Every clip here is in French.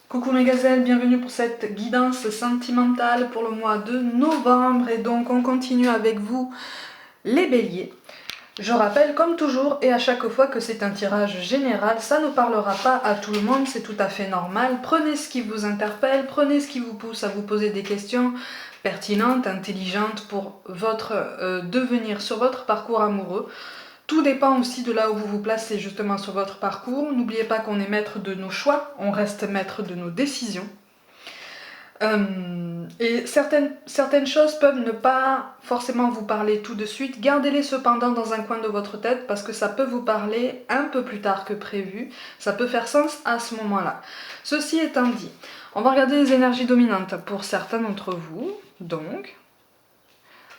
Coucou mes gazelles, bienvenue pour cette guidance sentimentale pour le mois de novembre. Et donc on continue avec vous les béliers. Je rappelle comme toujours et à chaque fois que c'est un tirage général, ça ne parlera pas à tout le monde, c'est tout à fait normal. Prenez ce qui vous interpelle, prenez ce qui vous pousse à vous poser des questions pertinentes, intelligentes pour votre devenir sur votre parcours amoureux. Tout dépend aussi de là où vous vous placez justement sur votre parcours. N'oubliez pas qu'on est maître de nos choix, on reste maître de nos décisions. Et certaines choses peuvent ne pas forcément vous parler tout de suite. Gardez-les cependant dans un coin de votre tête parce que ça peut vous parler un peu plus tard que prévu. Ça peut faire sens à ce moment-là. Ceci étant dit, on va regarder les énergies dominantes pour certains d'entre vous. Donc...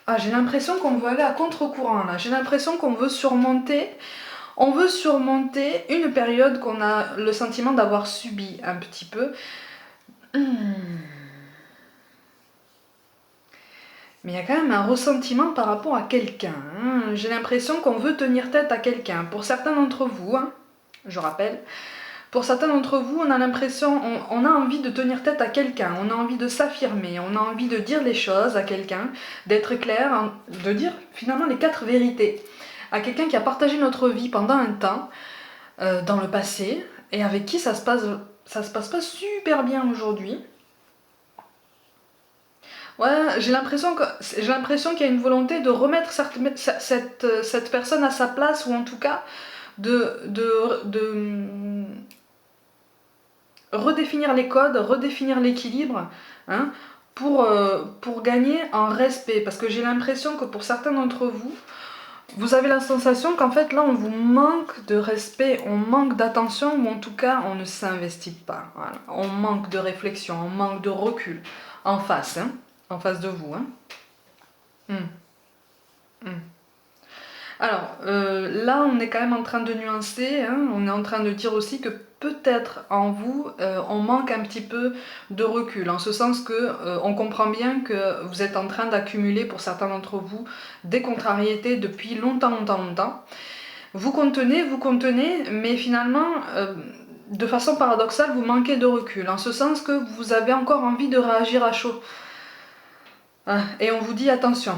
Ah, j'ai l'impression qu'on veut aller à contre-courant là. J'ai l'impression qu'on veut surmonter... On veut surmonter une période qu'on a le sentiment d'avoir subi un petit peu. Mais il y a quand même un ressentiment par rapport à quelqu'un. J'ai l'impression qu'on veut tenir tête à quelqu'un. Pour certains d'entre vous, je rappelle, pour certains d'entre vous, on a l'impression, on a envie de tenir tête à quelqu'un, on a envie de s'affirmer, on a envie de dire les choses à quelqu'un, d'être clair, de dire finalement les 4 vérités à quelqu'un qui a partagé notre vie pendant un temps, dans le passé, et avec qui ça se passe pas super bien aujourd'hui. Ouais, j'ai l'impression qu'il y a une volonté de remettre cette personne à sa place, ou en tout cas de redéfinir les codes, redéfinir l'équilibre, pour gagner en respect. Parce que j'ai l'impression que pour certains d'entre vous, vous avez la sensation qu'en fait là on vous manque de respect, on manque d'attention, ou en tout cas on ne s'investit pas. Voilà. On manque de réflexion, on manque de recul en face de vous. Alors, là, on est quand même en train de nuancer, on est en train de dire aussi que peut-être en vous, on manque un petit peu de recul, en ce sens que on comprend bien que vous êtes en train d'accumuler, pour certains d'entre vous, des contrariétés depuis longtemps. Vous contenez, mais finalement, de façon paradoxale, vous manquez de recul, en ce sens que vous avez encore envie de réagir à chaud. Et on vous dit attention,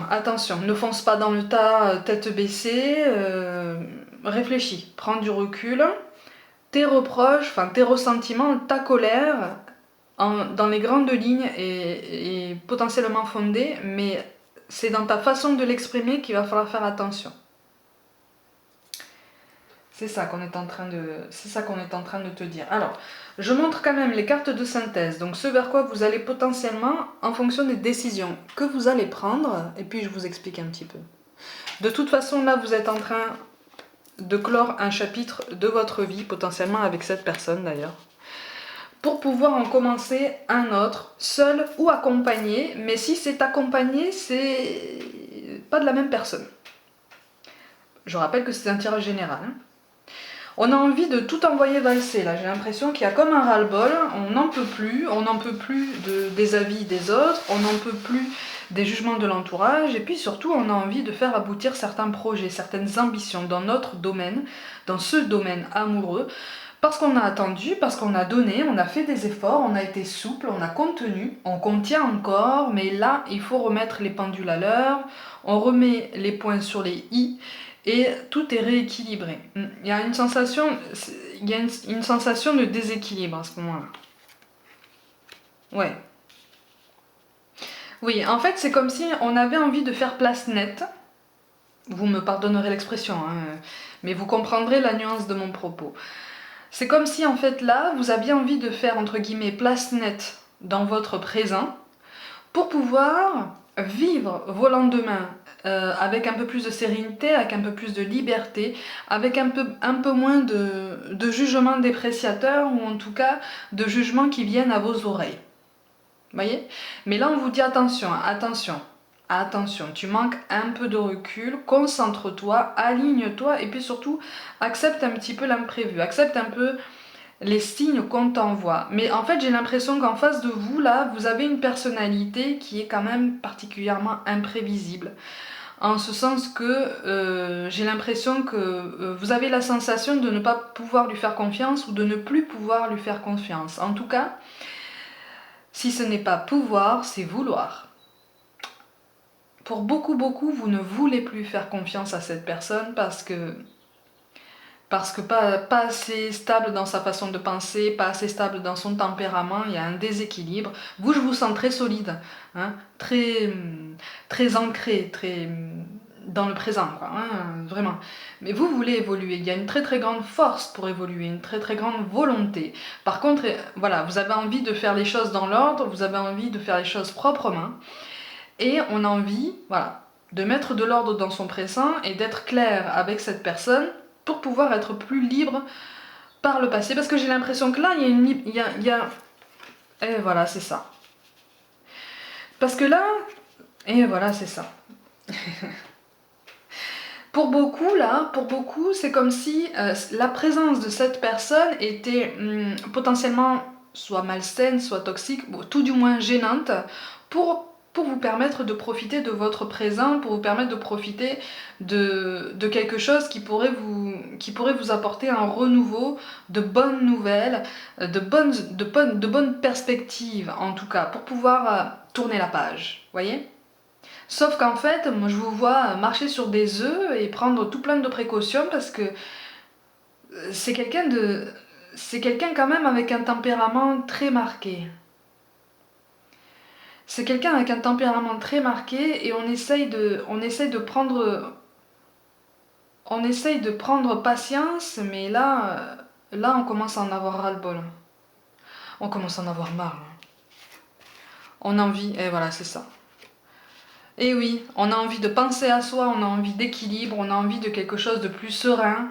ne fonce pas dans le tas tête baissée, réfléchis, prends du recul, tes reproches, tes ressentiments, ta colère, dans les grandes lignes est potentiellement fondée, mais c'est dans ta façon de l'exprimer qu'il va falloir faire attention. C'est ça qu'on est en train de te dire. Alors, je montre quand même les cartes de synthèse, donc ce vers quoi vous allez potentiellement, en fonction des décisions que vous allez prendre, et puis je vous explique un petit peu. De toute façon, là, vous êtes en train de clore un chapitre de votre vie, potentiellement avec cette personne d'ailleurs, pour pouvoir en commencer un autre, seul ou accompagné, mais si c'est accompagné, c'est pas de la même personne. Je rappelle que c'est un tirage général. On a envie de tout envoyer valser, là, j'ai l'impression qu'il y a comme un ras-le-bol, on n'en peut plus des avis des autres, on n'en peut plus des jugements de l'entourage, et puis surtout on a envie de faire aboutir certains projets, certaines ambitions dans notre domaine, dans ce domaine amoureux, parce qu'on a attendu, parce qu'on a donné, on a fait des efforts, on a été souple, on a contenu, on contient encore, mais là il faut remettre les pendules à l'heure, on remet les points sur les i, et tout est rééquilibré. Il y a une sensation, de déséquilibre à ce moment-là. Ouais. Oui, en fait, c'est comme si on avait envie de faire place nette. Vous me pardonnerez l'expression, mais vous comprendrez la nuance de mon propos. C'est comme si, en fait, là, vous aviez envie de faire, entre guillemets, place nette dans votre présent pour pouvoir vivre vos lendemains avec un peu plus de sérénité, avec un peu plus de liberté, avec un peu moins de jugement dépréciateur, ou en tout cas de jugements qui viennent à vos oreilles. Vous voyez? Mais là on vous dit attention, tu manques un peu de recul, concentre-toi, aligne-toi, et puis surtout accepte un petit peu l'imprévu, accepte un peu les signes qu'on t'envoie. Mais en fait, j'ai l'impression qu'en face de vous, là, vous avez une personnalité qui est quand même particulièrement imprévisible. en ce sens que j'ai l'impression que vous avez la sensation de ne pas pouvoir lui faire confiance ou de ne plus pouvoir lui faire confiance. En tout cas, si ce n'est pas pouvoir, c'est vouloir. Pour beaucoup, vous ne voulez plus faire confiance à cette personne parce que pas assez stable dans sa façon de penser, pas assez stable dans son tempérament, il y a un déséquilibre. Vous, je vous sens très solide, hein, très ancré, très dans le présent, quoi, hein, vraiment. Mais vous voulez évoluer, il y a une très grande force pour évoluer, une très grande volonté. Par contre, voilà, vous avez envie de faire les choses dans l'ordre, vous avez envie de faire les choses proprement, et on a envie, voilà, de mettre de l'ordre dans son présent et d'être clair avec cette personne pour pouvoir être plus libre par le passé. Parce que j'ai l'impression que là, et voilà, c'est ça. Parce que là, et voilà, c'est ça. Pour beaucoup, c'est comme si la présence de cette personne était potentiellement soit malsaine, soit toxique, bon, tout du moins gênante, pour vous permettre de profiter de votre présent, pour vous permettre de profiter de quelque chose qui pourrait vous apporter un renouveau, de bonnes nouvelles, de bonnes perspectives en tout cas, pour pouvoir tourner la page, voyez ? Sauf qu'en fait, moi je vous vois marcher sur des œufs et prendre tout plein de précautions parce que c'est quelqu'un quand même avec un tempérament très marqué. C'est quelqu'un avec un tempérament très marqué et on essaye de prendre patience, mais là on commence à en avoir ras-le-bol. On commence à en avoir marre. On a envie, et voilà, c'est ça. Et oui, on a envie de penser à soi, on a envie d'équilibre, on a envie de quelque chose de plus serein,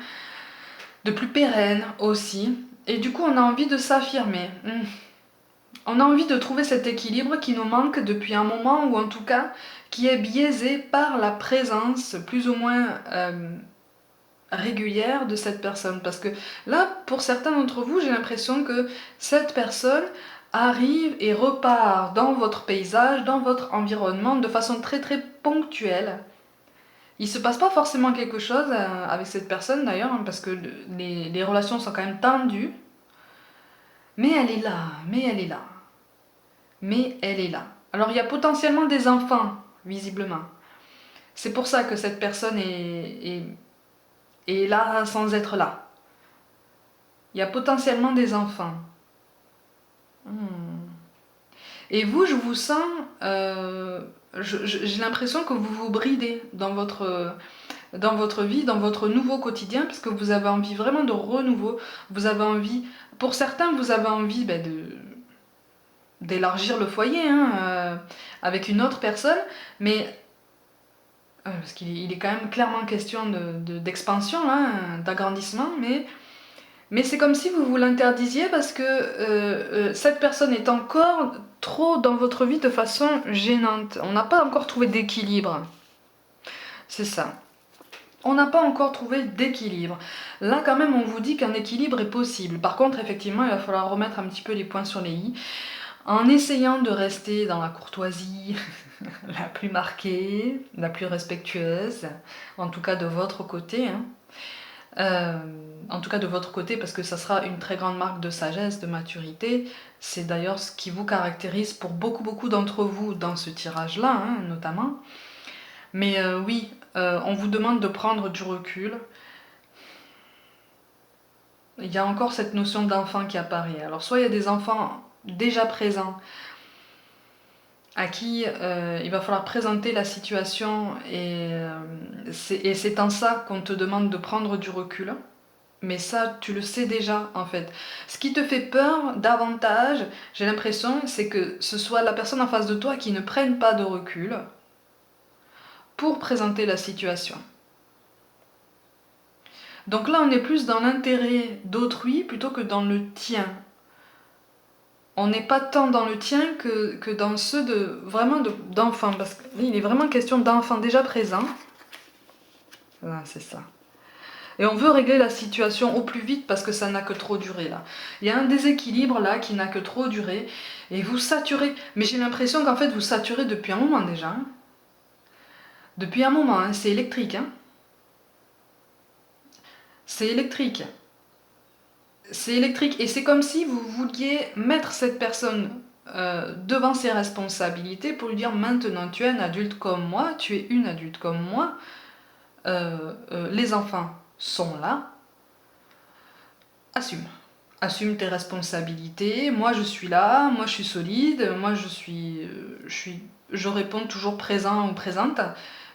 de plus pérenne aussi. Et du coup, on a envie de s'affirmer. On a envie de trouver cet équilibre qui nous manque depuis un moment, ou en tout cas, qui est biaisé par la présence plus ou moins régulière de cette personne. Parce que là, pour certains d'entre vous, j'ai l'impression que cette personne arrive et repart dans votre paysage, dans votre environnement, de façon très ponctuelle. Il se passe pas forcément quelque chose avec cette personne d'ailleurs, hein, parce que les relations sont quand même tendues. Mais elle est là, mais elle est là. Mais elle est là. Alors il y a potentiellement des enfants, visiblement. C'est pour ça que cette personne est là sans être là. Il y a potentiellement des enfants. Et vous, je vous sens... j'ai l'impression que vous vous bridez dans votre vie, dans votre nouveau quotidien, parce que vous avez envie vraiment de renouveau. Vous avez envie... Pour certains, vous avez envie d'élargir le foyer avec une autre personne, mais... parce qu'il est quand même clairement question d'expansion, d'agrandissement, mais c'est comme si vous vous l'interdisiez parce que cette personne est encore trop dans votre vie de façon gênante. On n'a pas encore trouvé d'équilibre. C'est ça. On n'a pas encore trouvé d'équilibre. Là, quand même, on vous dit qu'un équilibre est possible. Par contre, effectivement, il va falloir remettre un petit peu les points sur les i, en essayant de rester dans la courtoisie la plus marquée, la plus respectueuse, en tout cas de votre côté. En tout cas de votre côté, parce que ça sera une très grande marque de sagesse, de maturité. C'est d'ailleurs ce qui vous caractérise pour beaucoup d'entre vous dans ce tirage-là, notamment. Mais oui, on vous demande de prendre du recul. Il y a encore cette notion d'enfant qui apparaît. Alors soit il y a des enfants déjà présents à qui il va falloir présenter la situation et c'est en ça qu'on te demande de prendre du recul. Mais ça, tu le sais déjà en fait. Ce qui te fait peur davantage, j'ai l'impression, c'est que ce soit la personne en face de toi qui ne prenne pas de recul pour présenter la situation. Donc là, on est plus dans l'intérêt d'autrui plutôt que dans le tien. On n'est pas tant dans le tien que dans ceux d'enfants, parce qu'il est vraiment question d'enfants déjà présents. Voilà, c'est ça. Et on veut régler la situation au plus vite parce que ça n'a que trop duré là. Il y a un déséquilibre là qui n'a que trop duré et vous saturez. Mais j'ai l'impression qu'en fait vous saturez depuis un moment déjà. Depuis un moment, hein, c'est électrique. Hein. C'est électrique. C'est électrique. Et c'est comme si vous vouliez mettre cette personne devant ses responsabilités pour lui dire maintenant, tu es un adulte comme moi, tu es une adulte comme moi, les enfants sont là, assume. Assume tes responsabilités, moi je suis là, moi je suis solide, moi je réponds toujours présent ou présente,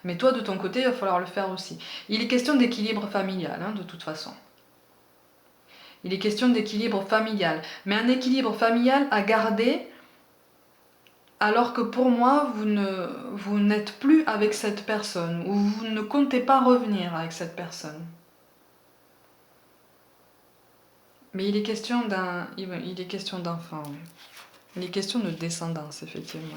mais toi de ton côté il va falloir le faire aussi. Il est question d'équilibre familial, hein, de toute façon. Il est question d'équilibre familial, mais un équilibre familial à garder alors que pour moi vous n'êtes plus avec cette personne ou vous ne comptez pas revenir avec cette personne. Mais il est question d'enfant. Il est question de descendance, effectivement.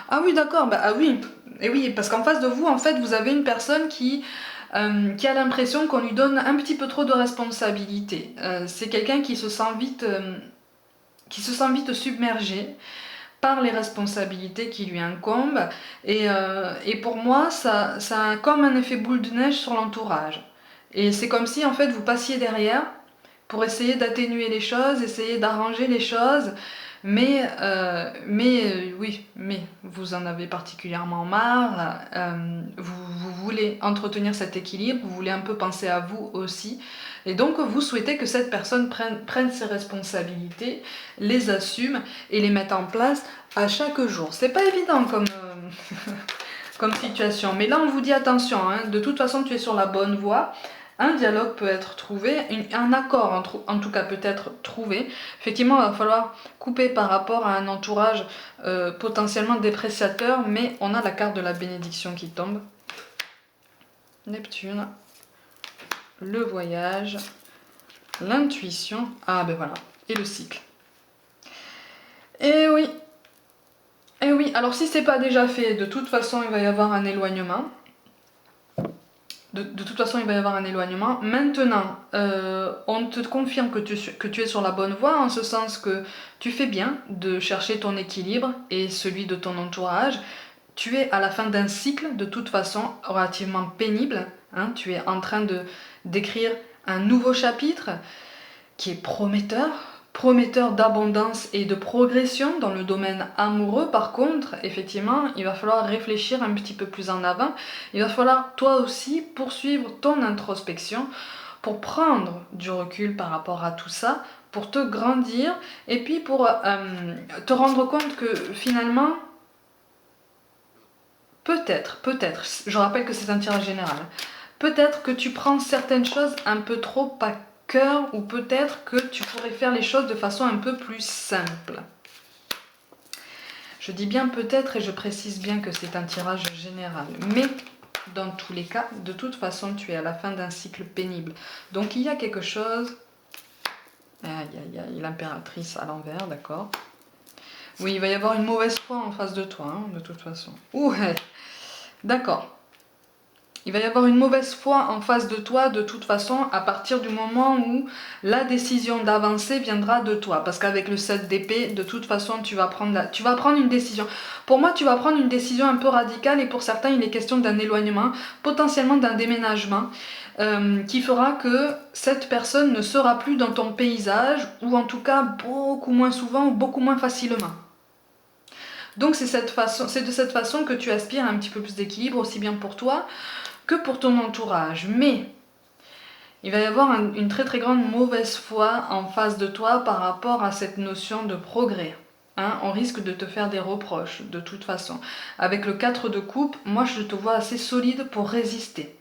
Ah oui, d'accord, bah ah oui. Et oui, parce qu'en face de vous, en fait, vous avez une personne qui a l'impression qu'on lui donne un petit peu trop de responsabilité. C'est quelqu'un qui se sent vite submergé par les responsabilités qui lui incombent. Et pour moi, ça a comme un effet boule de neige sur l'entourage. Et c'est comme si, en fait, vous passiez derrière pour essayer d'atténuer les choses, essayer d'arranger les choses, mais oui, mais vous en avez particulièrement marre, vous voulez entretenir cet équilibre, vous voulez un peu penser à vous aussi, et donc vous souhaitez que cette personne prenne ses responsabilités, les assume et les mette en place à chaque jour. C'est pas évident comme situation, mais là on vous dit attention, hein, de toute façon tu es sur la bonne voie. Un dialogue peut être trouvé, un accord en tout cas peut être trouvé. Effectivement, il va falloir couper par rapport à un entourage potentiellement dépréciateur, mais on a la carte de la bénédiction qui tombe. Neptune, le voyage, l'intuition, ah ben voilà, et le cycle. Et oui, alors si c'est pas déjà fait, de toute façon il va y avoir un éloignement. De toute façon, il va y avoir un éloignement. Maintenant, on te confirme que tu es sur la bonne voie, en ce sens que tu fais bien de chercher ton équilibre et celui de ton entourage. Tu es à la fin d'un cycle, de toute façon, relativement pénible. Hein. Tu es en train d'écrire un nouveau chapitre qui est prometteur d'abondance et de progression dans le domaine amoureux. Par contre, effectivement, il va falloir réfléchir un petit peu plus en avant. Il va falloir toi aussi poursuivre ton introspection pour prendre du recul par rapport à tout ça, pour te grandir et puis pour te rendre compte que finalement, peut-être, je rappelle que c'est un tirage général, peut-être que tu prends certaines choses un peu trop à cœur ou peut-être que tu pourrais faire les choses de façon un peu plus simple. Je dis bien peut-être et je précise bien que c'est un tirage général. Mais dans tous les cas, de toute façon, tu es à la fin d'un cycle pénible. Donc il y a quelque chose... Aïe, l'impératrice à l'envers, d'accord. Oui, il va y avoir une mauvaise foi en face de toi, hein, de toute façon. Ouh, d'accord. Il va y avoir une mauvaise foi en face de toi de toute façon à partir du moment où la décision d'avancer viendra de toi. Parce qu'avec le 7 d'épée, de toute façon, tu vas prendre une décision. Pour moi, tu vas prendre une décision un peu radicale et pour certains, il est question d'un éloignement, potentiellement d'un déménagement, qui fera que cette personne ne sera plus dans ton paysage ou en tout cas beaucoup moins souvent ou beaucoup moins facilement. Donc c'est de cette façon que tu aspires à un petit peu plus d'équilibre, aussi bien pour toi que pour ton entourage. Mais il va y avoir une très très grande mauvaise foi en face de toi par rapport à cette notion de progrès. Hein, on risque de te faire des reproches de toute façon. Avec le 4 de coupe, moi je te vois assez solide pour résister.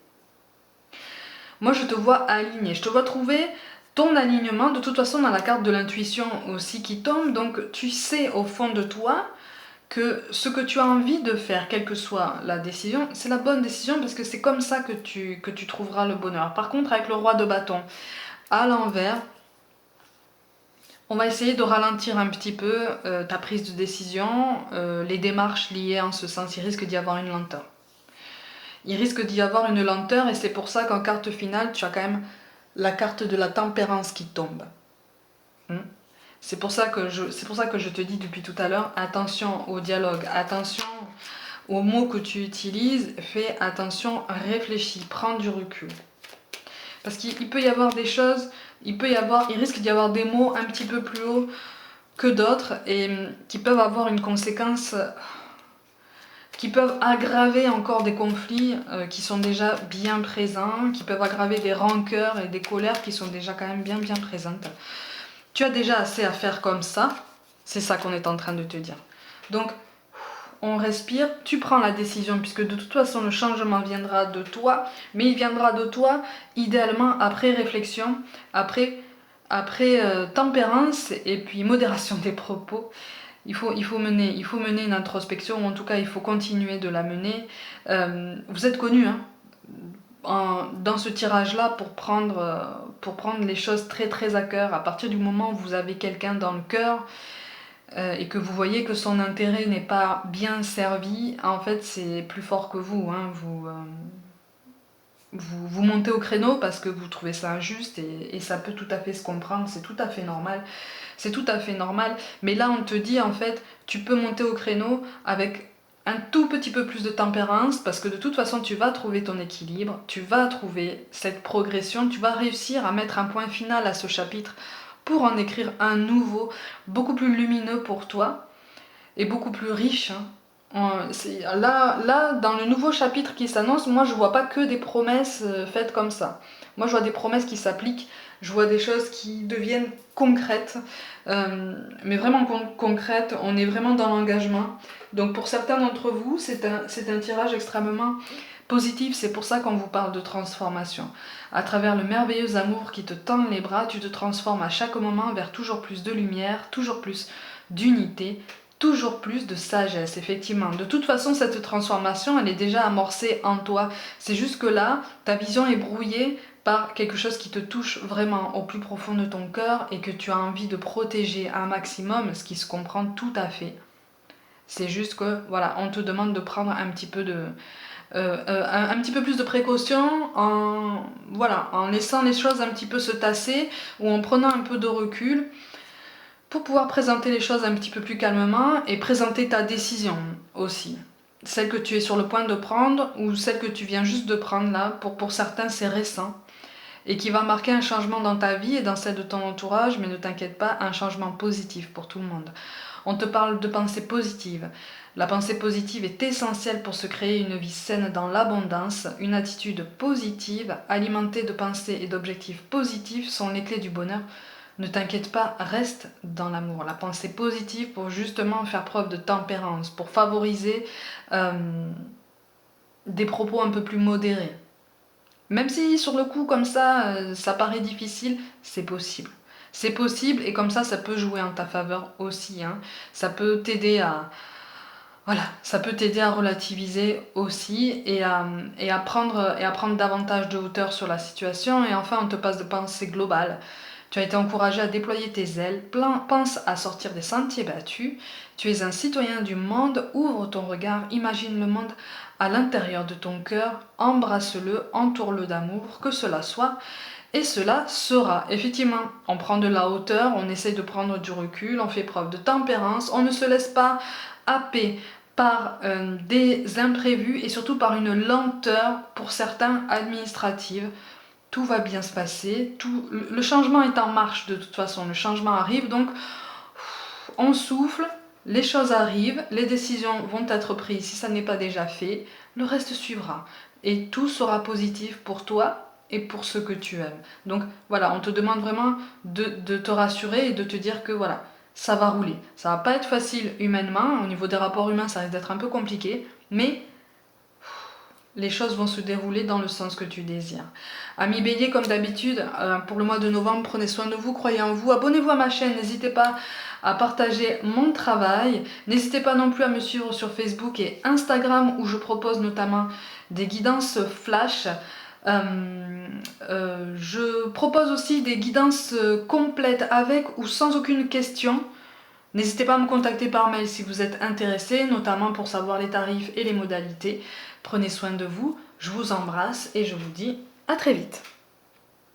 Moi je te vois aligné, je te vois trouver ton alignement. De toute façon, dans la carte de l'intuition aussi qui tombe, donc tu sais au fond de toi que ce que tu as envie de faire, quelle que soit la décision, c'est la bonne décision parce que c'est comme ça que tu trouveras le bonheur. Par contre, avec le roi de bâton à l'envers, on va essayer de ralentir un petit peu ta prise de décision, les démarches liées en ce sens, il risque d'y avoir une lenteur. Il risque d'y avoir une lenteur et c'est pour ça qu'en carte finale, tu as quand même la carte de la tempérance qui tombe. C'est pour ça que je te dis depuis tout à l'heure, attention au dialogue, attention aux mots que tu utilises, fais attention, réfléchis, prends du recul. Parce qu'il peut y avoir des choses, il risque d'y avoir des mots un petit peu plus hauts que d'autres et qui peuvent avoir une conséquence, qui peuvent aggraver encore des conflits qui sont déjà bien présents, qui peuvent aggraver des rancœurs et des colères qui sont déjà quand même bien présentes. Tu as déjà assez à faire comme ça, c'est ça qu'on est en train de te dire. Donc, on respire, tu prends la décision, puisque de toute façon le changement viendra de toi, mais il viendra de toi idéalement après réflexion, après tempérance et puis modération des propos. Il faut mener une introspection, ou en tout cas il faut continuer de la mener. Vous êtes connu dans ce tirage-là pour prendre les choses très à cœur. À partir du moment où vous avez quelqu'un dans le cœur, et que vous voyez que son intérêt n'est pas bien servi, en fait c'est plus fort que vous, hein. Vous montez au créneau parce que vous trouvez ça injuste et ça peut tout à fait se comprendre, c'est tout à fait normal. C'est tout à fait normal, mais là on te dit en fait, tu peux monter au créneau avec un tout petit peu plus de tempérance parce que de toute façon tu vas trouver ton équilibre, tu vas trouver cette progression, tu vas réussir à mettre un point final à ce chapitre pour en écrire un nouveau, beaucoup plus lumineux pour toi et beaucoup plus riche. Là, dans le nouveau chapitre qui s'annonce, moi je vois pas que des promesses faites comme ça. Moi je vois des promesses qui s'appliquent, je vois des choses qui deviennent concrètes, mais vraiment concrètes, on est vraiment dans l'engagement. Donc pour certains d'entre vous, c'est un tirage extrêmement positif, c'est pour ça qu'on vous parle de transformation. À travers le merveilleux amour qui te tend les bras, tu te transformes à chaque moment vers toujours plus de lumière, toujours plus d'unité, toujours plus de sagesse, effectivement. De toute façon, cette transformation, elle est déjà amorcée en toi. C'est juste que là, ta vision est brouillée par quelque chose qui te touche vraiment au plus profond de ton cœur et que tu as envie de protéger un maximum, ce qui se comprend tout à fait. C'est juste que, voilà, on te demande de prendre un petit peu plus de précaution en laissant les choses un petit peu se tasser ou en prenant un peu de recul pour pouvoir présenter les choses un petit peu plus calmement et présenter ta décision aussi. Celle que tu es sur le point de prendre ou celle que tu viens juste de prendre là, pour certains c'est récent et qui va marquer un changement dans ta vie et dans celle de ton entourage, mais ne t'inquiète pas, un changement positif pour tout le monde. On te parle de pensée positive. La pensée positive est essentielle pour se créer une vie saine dans l'abondance. Une attitude positive, alimentée de pensées et d'objectifs positifs, sont les clés du bonheur. Ne t'inquiète pas, reste dans l'amour. La pensée positive pour justement faire preuve de tempérance, pour favoriser des propos un peu plus modérés. Même si sur le coup comme ça paraît difficile, c'est possible. C'est possible et comme ça peut jouer en ta faveur aussi. Hein. Ça peut t'aider à... Voilà, ça peut t'aider à relativiser aussi et à prendre davantage de hauteur sur la situation. Et enfin, on te passe de pensée globale. Tu as été encouragé à déployer tes ailes, pense à sortir des sentiers battus. Tu es un citoyen du monde, ouvre ton regard, imagine le monde à l'intérieur de ton cœur, embrasse-le, entoure-le d'amour, que cela soit. Et cela sera. Effectivement, on prend de la hauteur, on essaie de prendre du recul, on fait preuve de tempérance, on ne se laisse pas happer par des imprévus et surtout par une lenteur, pour certains, administrative. Tout va bien se passer, le changement est en marche de toute façon, le changement arrive, donc on souffle, les choses arrivent, les décisions vont être prises si ça n'est pas déjà fait, le reste suivra. Et tout sera positif pour toi et pour ceux que tu aimes. Donc voilà, on te demande vraiment de te rassurer et de te dire que voilà, ça va rouler. Ça va pas être facile humainement, au niveau des rapports humains ça risque d'être un peu compliqué, mais les choses vont se dérouler dans le sens que tu désires. Amis béliers, comme d'habitude, pour le mois de novembre, prenez soin de vous, croyez en vous, abonnez-vous à ma chaîne, n'hésitez pas à partager mon travail, n'hésitez pas non plus à me suivre sur Facebook et Instagram où je propose notamment des guidances flash. Je propose aussi des guidances complètes avec ou sans aucune question. N'hésitez pas à me contacter par mail si vous êtes intéressé, notamment pour savoir les tarifs et les modalités. Prenez soin de vous, je vous embrasse et je vous dis à très vite.